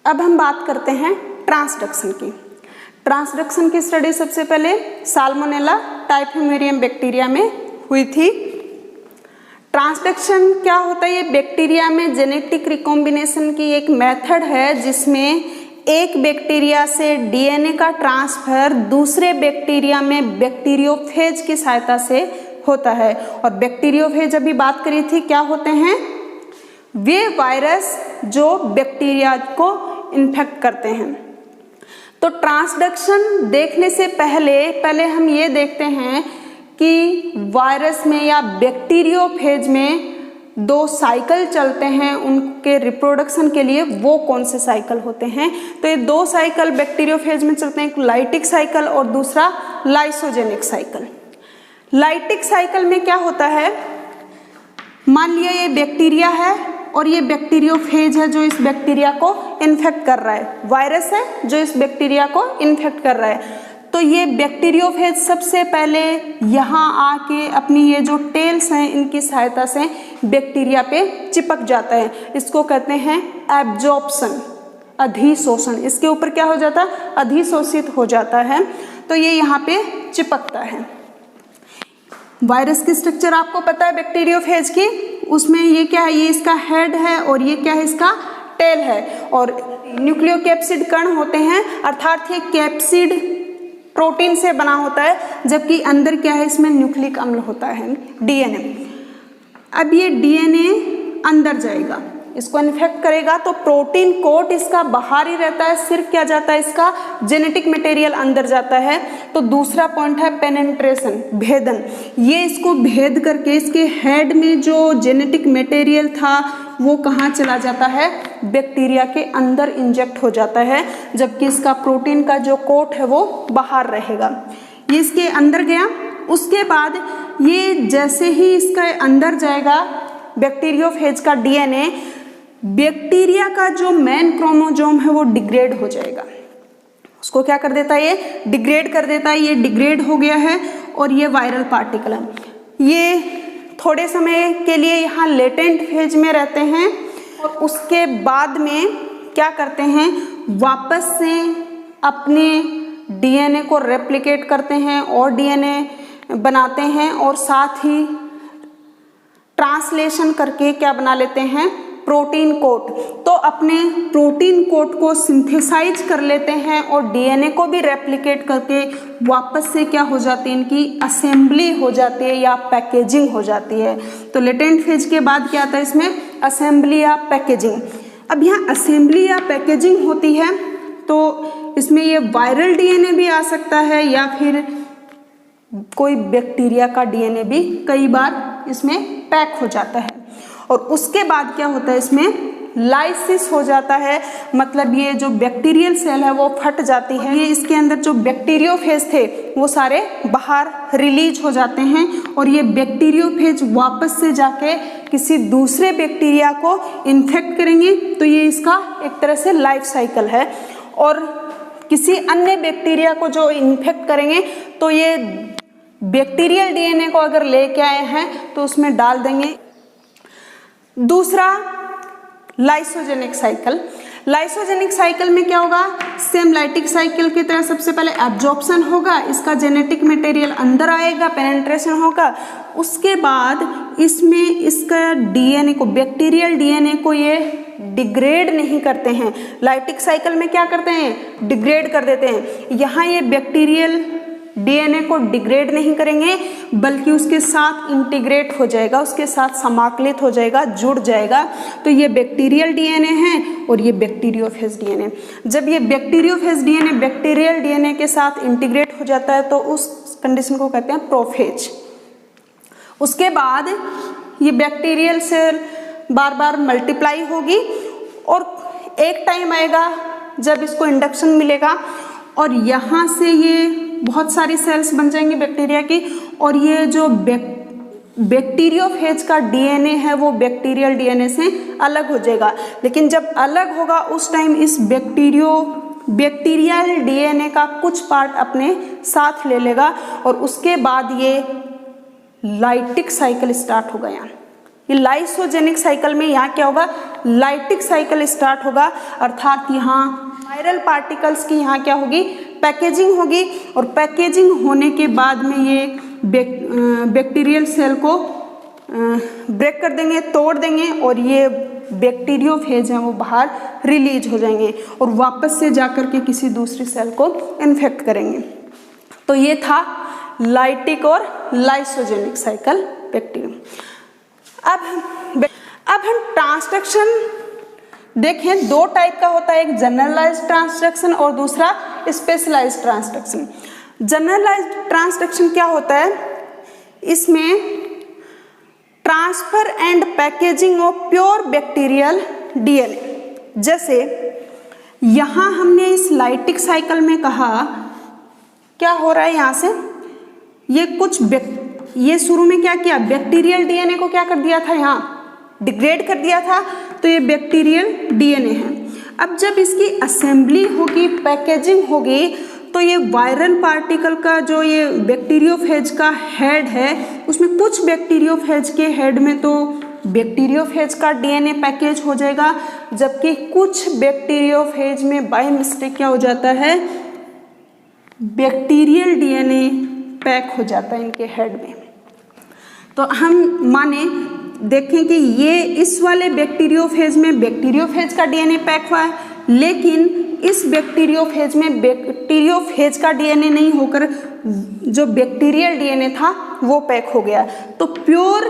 अब हम बात करते हैं ट्रांसडक्शन की। ट्रांसडक्शन की स्टडी सबसे पहले साल्मोनेला टाइफोमेरियम बैक्टीरिया में हुई थी। ट्रांसडक्शन क्या होता है? ये बैक्टीरिया में जेनेटिक रिकॉम्बिनेशन की एक मेथड है जिसमें एक बैक्टीरिया से डीएनए का ट्रांसफर दूसरे बैक्टीरिया में बैक्टीरियोफेज की सहायता से होता है। और बैक्टीरियोफेज अभी बात करी थी, क्या होते हैं? वे वायरस जो बैक्टीरिया को इन्फेक्ट करते हैं। तो ट्रांसडक्शन देखने से पहले हम ये देखते हैं कि वायरस में या बैक्टीरियोफेज में 2 साइकिल चलते हैं उनके रिप्रोडक्शन के लिए, वो कौन से साइकिल होते हैं? तो ये 2 साइकिल बैक्टीरियोफेज में चलते हैं, एक लाइटिक साइकिल और दूसरा लाइसोजेनिक साइकिल। लाइटिक साइकिल में क्या होता है? मान लिया ये बैक्टीरिया है और ये बैक्टीरियोफेज है जो इस बैक्टीरिया को इन्फेक्ट कर रहा है, वायरस है जो इस बैक्टीरिया को इन्फेक्ट कर रहा है। तो ये बैक्टीरियोफेज सबसे पहले यहाँ आके अपनी ये जो टेल्स हैं इनकी सहायता से बैक्टीरिया पे चिपक जाता है। इसको कहते हैं एब्जॉर्प्शन, अधिशोषण। इसके ऊपर क्या हो जाता है? अधिशोषित हो जाता है। तो ये यहाँ पे चिपकता है। वायरस की स्ट्रक्चर आपको पता है बैक्टीरियोफेज की, उसमें ये क्या है? ये इसका हेड है और ये क्या है? इसका टेल है। और न्यूक्लियोकैप्सिड कण होते हैं, अर्थात ये कैप्सिड प्रोटीन से बना होता है, जबकि अंदर क्या है? इसमें न्यूक्लिक अम्ल होता है, डीएनए। अब ये डीएनए अंदर जाएगा, इसको इन्फेक्ट करेगा, तो प्रोटीन कोट इसका बाहर ही रहता है, सिर्फ क्या जाता है? इसका जेनेटिक मटेरियल अंदर जाता है। तो दूसरा पॉइंट है पेनेट्रेशन, भेदन। ये इसको भेद करके इसके हेड में जो जेनेटिक मटेरियल था वो कहाँ चला जाता है? बैक्टीरिया के अंदर इंजेक्ट हो जाता है, जबकि इसका प्रोटीन का जो कोट है वो बाहर रहेगा। ये इसके अंदर गया, उसके बाद ये जैसे ही इसका अंदर जाएगा बैक्टीरियोफेज का डीएनए, बैक्टीरिया का जो मेन क्रोमोसोम है वो डिग्रेड हो जाएगा। उसको क्या कर देता है? ये डिग्रेड कर देता है। ये डिग्रेड हो गया है और ये वायरल पार्टिकल है। ये थोड़े समय के लिए यहाँ लेटेंट फेज में रहते हैं और उसके बाद में क्या करते हैं? वापस से अपने डीएनए को रेप्लिकेट करते हैं और डीएनए बनाते हैं, और साथ ही ट्रांसलेशन करके क्या बना लेते हैं? Protein coat. तो अपने प्रोटीन कोट को सिंथेसाइज कर लेते हैं और डीएनए को भी रेप्लिकेट करके वापस से क्या हो जाती है? इनकी असेंबली हो जाती है या पैकेजिंग हो जाती है। तो लेटेंट फेज के बाद क्या आता है? इसमें असेंबली या पैकेजिंग। अब यहाँ असेंबली या पैकेजिंग होती है तो इसमें ये वायरल डीएनए भी आ सकता है या फिर कोई बैक्टीरिया का डीएनए भी कई बार इसमें पैक हो जाता है। और उसके बाद क्या होता है? इसमें लाइसिस हो जाता है, मतलब ये जो बैक्टीरियल सेल है वो फट जाती है। ये इसके अंदर जो बैक्टीरियोफेज थे वो सारे बाहर रिलीज हो जाते हैं और ये बैक्टीरियोफेज वापस से जाके किसी दूसरे बैक्टीरिया को इन्फेक्ट करेंगे। तो ये इसका एक तरह से लाइफ साइकिल है। और किसी अन्य बैक्टीरिया को जो इन्फेक्ट करेंगे तो ये बैक्टीरियल डीएनए को अगर लेके आए हैं तो उसमें डाल देंगे। दूसरा लाइसोजेनिक साइकिल। लाइसोजेनिक साइकिल में क्या होगा? सेम लाइटिक साइकिल की तरह सबसे पहले एब्जॉर्प्शन होगा, इसका जेनेटिक मटेरियल अंदर आएगा, पेनेट्रेशन होगा, उसके बाद इसमें इसका डीएनए को, बैक्टीरियल डीएनए को ये डिग्रेड नहीं करते हैं। लाइटिक साइकिल में क्या करते हैं? डिग्रेड कर देते हैं। यहाँ ये बैक्टीरियल डीएनए को डिग्रेड नहीं करेंगे बल्कि उसके साथ इंटीग्रेट हो जाएगा, उसके साथ समाकलित हो जाएगा, जुड़ जाएगा। तो ये बैक्टीरियल डीएनए है और ये बैक्टीरियोफेज डीएनए। जब ये बैक्टीरियोफेज डीएनए बैक्टीरियल डीएनए के साथ इंटीग्रेट हो जाता है तो उस कंडीशन को कहते हैं प्रोफेज। उसके बाद ये बैक्टीरियल सेल बार बार मल्टीप्लाई होगी और एक टाइम आएगा जब इसको इंडक्शन मिलेगा और यहाँ से ये बहुत सारी सेल्स बन जाएंगी बैक्टीरिया की, और ये जो बैक्टीरियोफेज का डीएनए है वो बैक्टीरियल डीएनए से अलग हो जाएगा। लेकिन जब अलग होगा उस टाइम इस बैक्टीरियल डीएनए का कुछ पार्ट अपने साथ ले लेगा और उसके बाद ये लाइटिक साइकिल स्टार्ट होगा। यहाँ ये लाइसोजेनिक साइकिल में यहाँ क्या होगा, लाइटिक साइकिल स्टार्ट होगा, अर्थात यहाँ वायरल पार्टिकल्स की यहाँ क्या होगी, पैकेजिंग होगी। और पैकेजिंग होने के बाद में ये बैक्टीरियल सेल को ब्रेक कर देंगे, तोड़ देंगे, और ये बैक्टीरियोफेज हैं वो बाहर रिलीज हो जाएंगे और वापस से जाकर के किसी दूसरी सेल को इन्फेक्ट करेंगे। तो ये था लाइटिक और लाइसोजेनिक साइकिल बैक्टीरियम। अब हम ट्रांसडक्शन देखें, दो टाइप का होता है, एक जनरलाइज्ड ट्रांसडक्शन और दूसरा स्पेशलाइज्ड ट्रांसडक्शन। जनरलाइज्ड ट्रांसडक्शन क्या होता है, इसमें transfer and packaging of pure bacterial DNA. जैसे यहाँ हमने इस लाइटिक साइकिल में कहा क्या हो रहा है, यहाँ से ये शुरू में क्या किया, बैक्टीरियल डीएनए को क्या कर दिया था, यहाँ डिग्रेड कर दिया था, तो ये बैक्टीरियल डीएनए है। अब जब इसकी असेंबली होगी, पैकेजिंग होगी, तो ये वायरल पार्टिकल का जो ये बैक्टीरियोफेज का हेड है, उसमें कुछ बैक्टीरियोफेज के हेड में तो बैक्टीरियोफेज का डीएनए पैकेज हो जाएगा, जबकि कुछ बैक्टीरियोफेज में बाय मिस्टेक क्या हो जाता है, बैक्टीरियल डीएनए पैक हो जाता है इनके हेड में। तो हम माने देखें कि ये इस वाले बैक्टीरियोफेज में बैक्टीरियोफेज का डीएनए पैक हुआ है, लेकिन इस बैक्टीरियोफेज में बैक्टीरियोफेज का डीएनए नहीं होकर जो बैक्टीरियल डीएनए था वो पैक हो गया। तो प्योर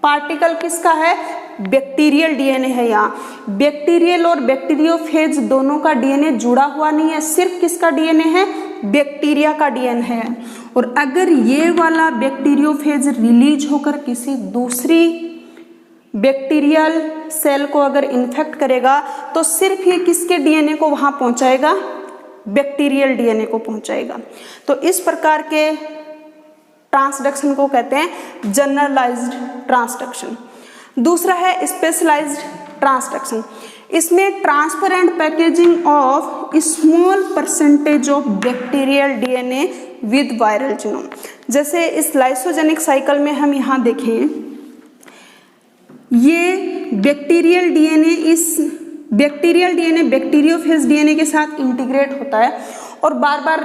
पार्टिकल किसका है, बैक्टीरियल डीएनए है। यहाँ बैक्टीरियल और बैक्टीरियोफेज दोनों का डीएनए जुड़ा हुआ नहीं है, सिर्फ किसका डीएनए है, बैक्टीरिया का डीएनए है। और अगर ये वाला बैक्टीरियोफेज रिलीज होकर किसी दूसरी बैक्टीरियल सेल को अगर इन्फेक्ट करेगा, तो सिर्फ ये किसके डीएनए को वहां पहुंचाएगा, बैक्टीरियल डीएनए को पहुंचाएगा। तो इस प्रकार के ट्रांसडक्शन को कहते हैं जनरलाइज्ड ट्रांसडक्शन। दूसरा है स्पेशलाइज्ड ट्रांसडक्शन। इसमें transfer and packaging of small percentage of bacterial DNA with viral genome. जैसे इस लाइसोजेनिक साइकिल में हम यहाँ देखें, ये बैक्टीरियल डीएनए इस बैक्टीरियल डीएनए बैक्टीरियोफेज डीएनए के साथ इंटीग्रेट होता है और बार बार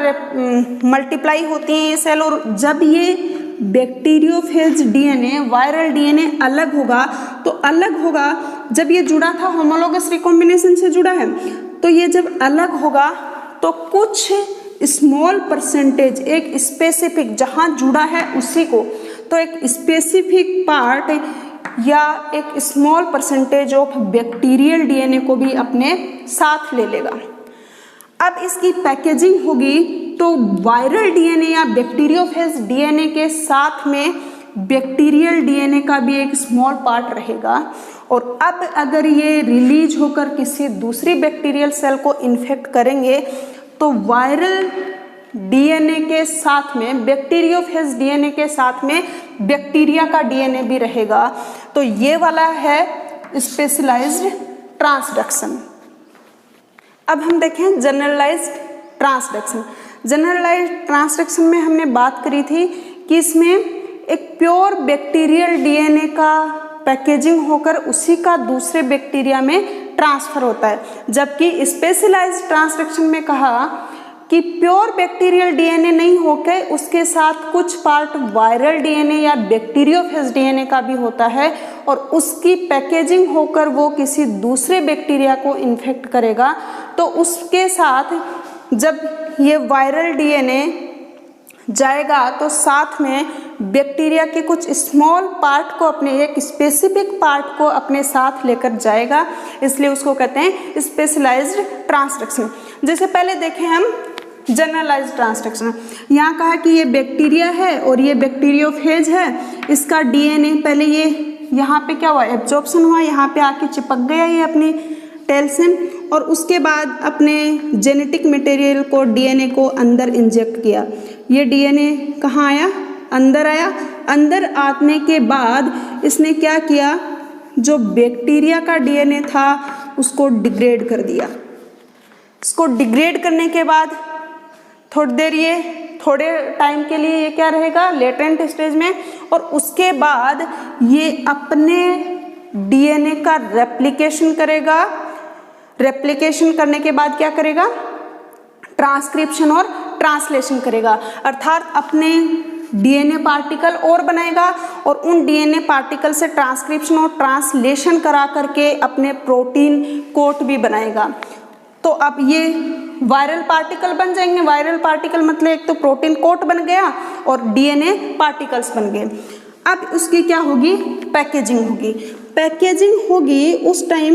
मल्टीप्लाई होती हैं ये सेल। और जब ये बैक्टीरियोफेज डीएनए वायरल डीएनए अलग होगा, तो अलग होगा जब ये जुड़ा था होमोलोगस रिकॉम्बिनेशन से जुड़ा है, तो ये जब अलग होगा तो कुछ स्मॉल परसेंटेज, एक स्पेसिफिक जहाँ जुड़ा है उसी को, तो एक स्पेसिफिक पार्ट या एक small percentage of bacterial DNA को भी अपने साथ ले लेगा। अब इसकी पैकेजिंग होगी तो वायरल डीएनए या बैक्टीरियोफेज डीएनए के साथ में बैक्टीरियल डीएनए का भी एक स्मॉल पार्ट रहेगा। और अब अगर ये रिलीज होकर किसी दूसरी बैक्टीरियल सेल को इन्फेक्ट करेंगे, तो वायरल डीएनए के साथ में बैक्टीरियोफेज डीएनए के साथ में बैक्टीरिया का डीएनए भी रहेगा। तो ये वाला है स्पेशलाइज्ड ट्रांसडक्शन। अब हम देखें जनरलाइज्ड ट्रांसडक्शन। जनरलाइज्ड ट्रांसडक्शन में हमने बात करी थी कि इसमें एक प्योर बैक्टीरियल डीएनए का पैकेजिंग होकर उसी का दूसरे बैक्टीरिया में ट्रांसफर होता है, जबकि स्पेशलाइज्ड ट्रांसडक्शन में कहा कि प्योर बैक्टीरियल डीएनए नहीं होकर उसके साथ कुछ पार्ट वायरल डीएनए या बैक्टीरियोफेज डीएनए का भी होता है और उसकी पैकेजिंग होकर वो किसी दूसरे बैक्टीरिया को इन्फेक्ट करेगा। तो उसके साथ जब ये वायरल डीएनए जाएगा तो साथ में बैक्टीरिया के कुछ स्मॉल पार्ट को अपने एक स्पेसिफिक पार्ट को अपने साथ लेकर जाएगा, इसलिए उसको कहते हैं स्पेशलाइज्ड ट्रांसडक्शन। जैसे पहले देखें हम जनरलाइज्ड ट्रांसडक्शन। यहाँ कहा कि ये बैक्टीरिया है और ये बैक्टीरियोफेज है, इसका डीएनए पहले ये यहाँ पे क्या हुआ, एब्जॉर्प्शन हुआ, यहाँ पे आके चिपक गया ये अपनी टेल से, और उसके बाद अपने जेनेटिक मटेरियल को डीएनए को अंदर इंजेक्ट किया। ये डीएनए कहाँ आया, अंदर आया। अंदर आने के बाद इसने क्या किया, जो बैक्टीरिया का डीएनए था उसको डिग्रेड कर दिया। इसको डिग्रेड करने के बाद थोड़े टाइम के लिए ये क्या रहेगा, लेटेंट स्टेज में, और उसके बाद ये अपने डीएनए का रेप्लिकेशन करेगा। रेप्लिकेशन करने के बाद क्या करेगा, ट्रांसक्रिप्शन और ट्रांसलेशन करेगा, अर्थात अपने डीएनए पार्टिकल और बनाएगा और उन डीएनए पार्टिकल से ट्रांसक्रिप्शन और ट्रांसलेशन करा करके अपने प्रोटीन कोट भी बनाएगा। तो अब ये वायरल पार्टिकल बन जाएंगे। वायरल पार्टिकल मतलब एक तो प्रोटीन कोट बन गया और डीएनए पार्टिकल्स बन गए। अब उसकी क्या होगी, पैकेजिंग होगी। पैकेजिंग होगी उस टाइम,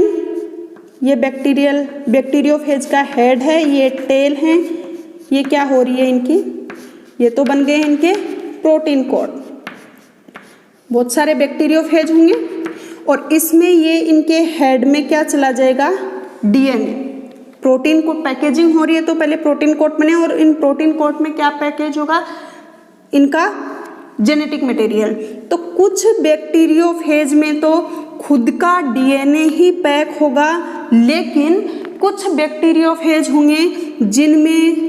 ये बैक्टीरियोफेज का हेड है, ये टेल है, ये क्या हो रही है इनकी, ये तो बन गए इनके प्रोटीन कोट। बहुत सारे बैक्टीरियोफेज होंगे और इसमें ये इनके हेड में क्या चला जाएगा, डीएनए। प्रोटीन कोट पैकेजिंग हो रही है तो पहले प्रोटीन कोट बने और इन प्रोटीन कोट में क्या पैकेज होगा, इनका जेनेटिक मटेरियल। तो कुछ बैक्टीरियोफेज में तो खुद का डीएनए ही पैक होगा, लेकिन कुछ बैक्टीरियोफेज होंगे जिनमें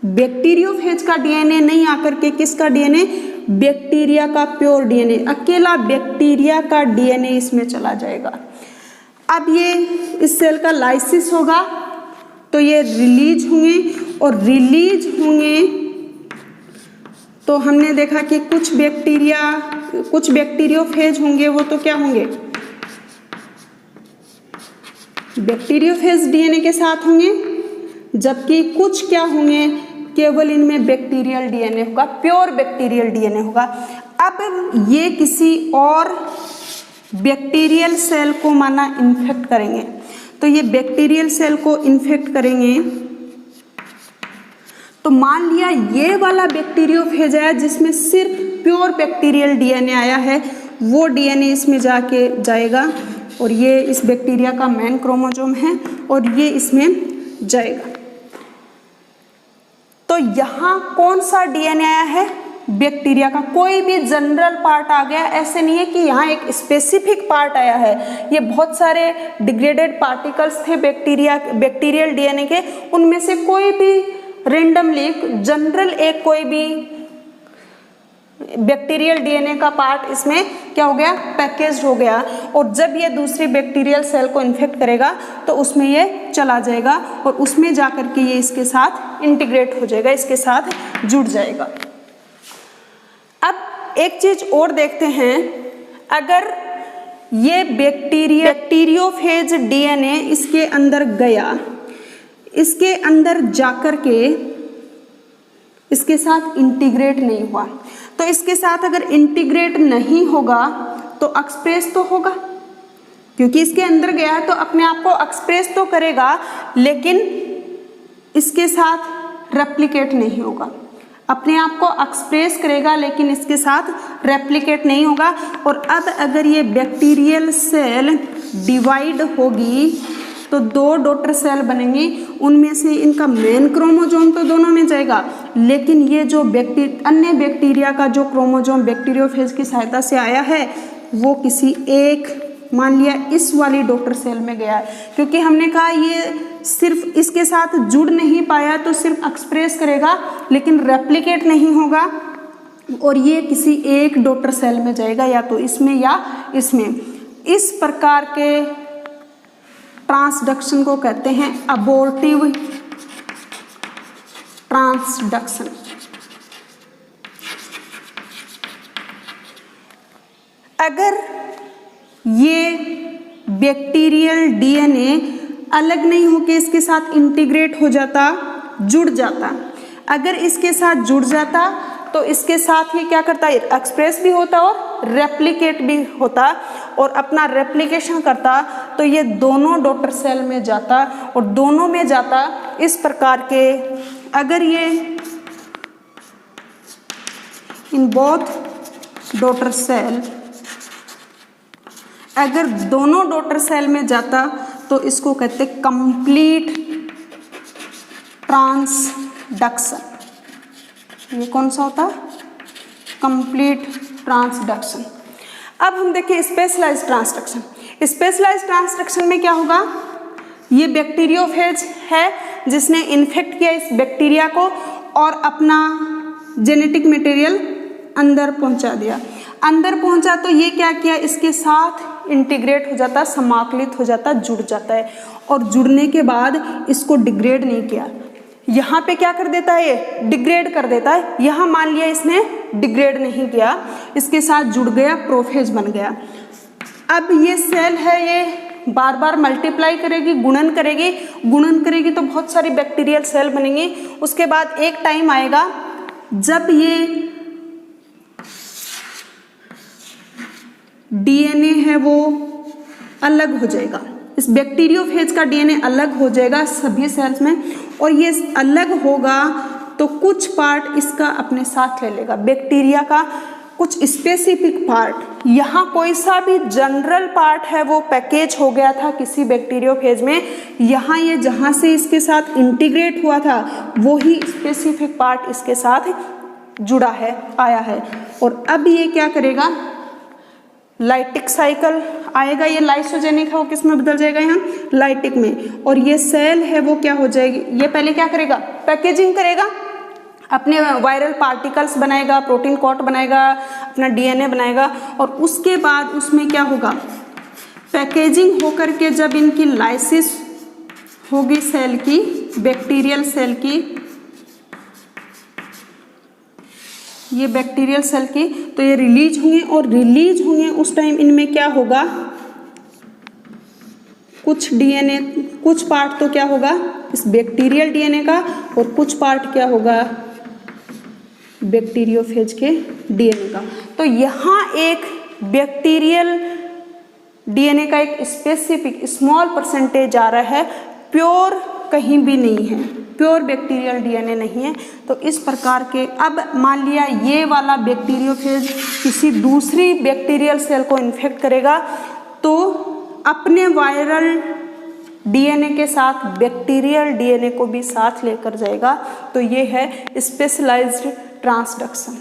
बैक्टीरियोफेज का डीएनए नहीं आकर के किसका डीएनए, बैक्टीरिया का प्योर डीएनए, अकेला बैक्टीरिया का डीएनए इसमें चला जाएगा। अब ये इस सेल का लाइसिस होगा तो ये रिलीज होंगे और रिलीज होंगे तो हमने देखा कि कुछ बैक्टीरियोफेज होंगे, वो तो क्या होंगे, बैक्टीरियोफेज डीएनए के साथ होंगे, जबकि कुछ क्या होंगे, केवल इनमें बैक्टीरियल डीएनए होगा, प्योर बैक्टीरियल डीएनए होगा। अब ये किसी और बैक्टीरियल सेल को माना इन्फेक्ट करेंगे, तो ये बैक्टीरियल सेल को इन्फेक्ट करेंगे तो मान लिया ये वाला बैक्टीरियोफेज है जिसमें सिर्फ प्योर बैक्टीरियल डीएनए आया है, वो डीएनए इसमें जाएगा और ये इस बैक्टीरिया का मेन क्रोमोसोम है और ये इसमें जाएगा। तो यहाँ कौन सा डीएनए आया है, बैक्टीरिया का। कोई भी जनरल पार्ट आ गया, ऐसे नहीं है कि यहाँ एक स्पेसिफिक पार्ट आया है। ये बहुत सारे डिग्रेडेड पार्टिकल्स थे बैक्टीरियल डीएनए के, उनमें से कोई भी रेंडमली जनरल एक कोई भी बैक्टीरियल डीएनए का पार्ट इसमें क्या हो गया, पैकेज्ड हो गया, और जब ये दूसरी बैक्टीरियल सेल को इन्फेक्ट करेगा तो उसमें ये चला जाएगा और उसमें जाकर के ये इसके साथ इंटीग्रेट हो जाएगा, इसके साथ जुड़ जाएगा। अब एक चीज और देखते हैं, अगर ये बैक्टीरियोफेज डीएनए इसके अंदर गया, इसके अंदर जाकर के इसके साथ इंटीग्रेट नहीं हुआ, तो इसके साथ अगर इंटीग्रेट नहीं होगा तो एक्सप्रेस तो होगा, क्योंकि इसके अंदर गया है तो अपने आप को एक्सप्रेस तो करेगा, लेकिन इसके साथ रेप्लिकेट नहीं होगा। अपने आप को एक्सप्रेस करेगा लेकिन इसके साथ रेप्लिकेट नहीं होगा। और अब अगर ये बैक्टीरियल सेल डिवाइड होगी तो दो डॉटर सेल बनेंगी, उनमें से इनका मेन क्रोमोसोम तो दोनों में जाएगा, लेकिन ये जो अन्य बैक्टीरिया का जो क्रोमोसोम बैक्टीरियोफेज की सहायता से आया है वो किसी एक, मान लिया इस वाली डॉटर सेल में गया है, क्योंकि हमने कहा ये सिर्फ इसके साथ जुड़ नहीं पाया तो सिर्फ एक्सप्रेस करेगा लेकिन रेप्लिकेट नहीं होगा, और ये किसी एक डॉटर सेल में जाएगा, या तो इसमें या इसमें। इस प्रकार के ट्रांसडक्शन को कहते हैं अबॉर्टिव ट्रांसडक्शन। अगर ये बैक्टीरियल डीएनए अलग नहीं होके इसके साथ इंटीग्रेट हो जाता, जुड़ जाता, अगर इसके साथ जुड़ जाता तो इसके साथ ही क्या करता है, एक्सप्रेस भी होता और रेप्लिकेट भी होता, और अपना रेप्लिकेशन करता तो ये दोनों डॉटर सेल में जाता और दोनों में जाता इस प्रकार के। अगर ये इन बोथ डॉटर सेल, अगर दोनों डॉटर सेल में जाता तो इसको कहते कंप्लीट ट्रांसडक्शन। ये कौन सा होता, कंप्लीट ट्रांसडक्शन। अब हम देखें स्पेशलाइज्ड ट्रांसडक्शन। स्पेशलाइज्ड ट्रांसडक्शन में क्या होगा, ये बैक्टीरियोफेज है जिसने इन्फेक्ट किया इस बैक्टीरिया को, और अपना जेनेटिक मटेरियल अंदर पहुंचा दिया। अंदर पहुंचा तो ये क्या किया, इसके साथ इंटीग्रेट हो जाता, समाकलित हो जाता, जुड़ जाता है। और जुड़ने के बाद इसको डिग्रेड नहीं किया, यहाँ पे क्या कर देता है, ये डिग्रेड कर देता है। यहाँ मान लिया इसने डिग्रेड नहीं किया, इसके साथ जुड़ गया, प्रोफेज बन गया। अब ये सेल है, ये बार बार मल्टीप्लाई करेगी, गुणन करेगी। गुणन करेगी तो बहुत सारी बैक्टीरियल सेल बनेंगी। उसके बाद एक टाइम आएगा जब ये डीएनए है वो अलग हो जाएगा, इस बैक्टीरियोफेज का डीएनए अलग हो जाएगा सभी सेल्स में, और ये अलग होगा तो कुछ पार्ट इसका अपने साथ ले लेगा, बैक्टीरिया का कुछ स्पेसिफिक पार्ट। यहाँ कोई सा भी जनरल पार्ट है वो पैकेज हो गया था किसी बैक्टीरियोफेज में, यहाँ ये जहाँ से इसके साथ इंटीग्रेट हुआ था वही स्पेसिफिक पार्ट इसके साथ जुड़ा है, आया है। और अब ये क्या करेगा, लाइटिक साइकिल आएगा, ये लाइसोजेनिक है वो किस में बदल जाएगा, यहाँ लाइटिक में। और ये सेल है वो क्या हो जाएगी, ये पहले क्या करेगा, पैकेजिंग करेगा, अपने वायरल पार्टिकल्स बनाएगा, प्रोटीन कोट बनाएगा, अपना डीएनए बनाएगा। और उसके बाद उसमें क्या होगा, पैकेजिंग होकर के जब इनकी लाइसिस होगी सेल की, बैक्टीरियल सेल की, ये बैक्टीरियल सेल की, तो ये रिलीज होंगे। और रिलीज होंगे उस टाइम इनमें क्या होगा, कुछ डीएनए, कुछ पार्ट तो क्या होगा इस बैक्टीरियल डीएनए का, और कुछ पार्ट क्या होगा बैक्टीरियोफेज के डीएनए का। तो यहाँ एक बैक्टीरियल डीएनए का एक स्पेसिफिक स्मॉल परसेंटेज आ रहा है, प्योर कहीं भी नहीं है, प्योर बैक्टीरियल डीएनए नहीं है। तो इस प्रकार के, अब मान लिया ये वाला बैक्टीरियोफेज किसी दूसरी बैक्टीरियल सेल को इन्फेक्ट करेगा तो अपने वायरल डीएनए के साथ बैक्टीरियल डीएनए को भी साथ लेकर जाएगा। तो ये है स्पेशलाइज्ड ट्रांसडक्शन।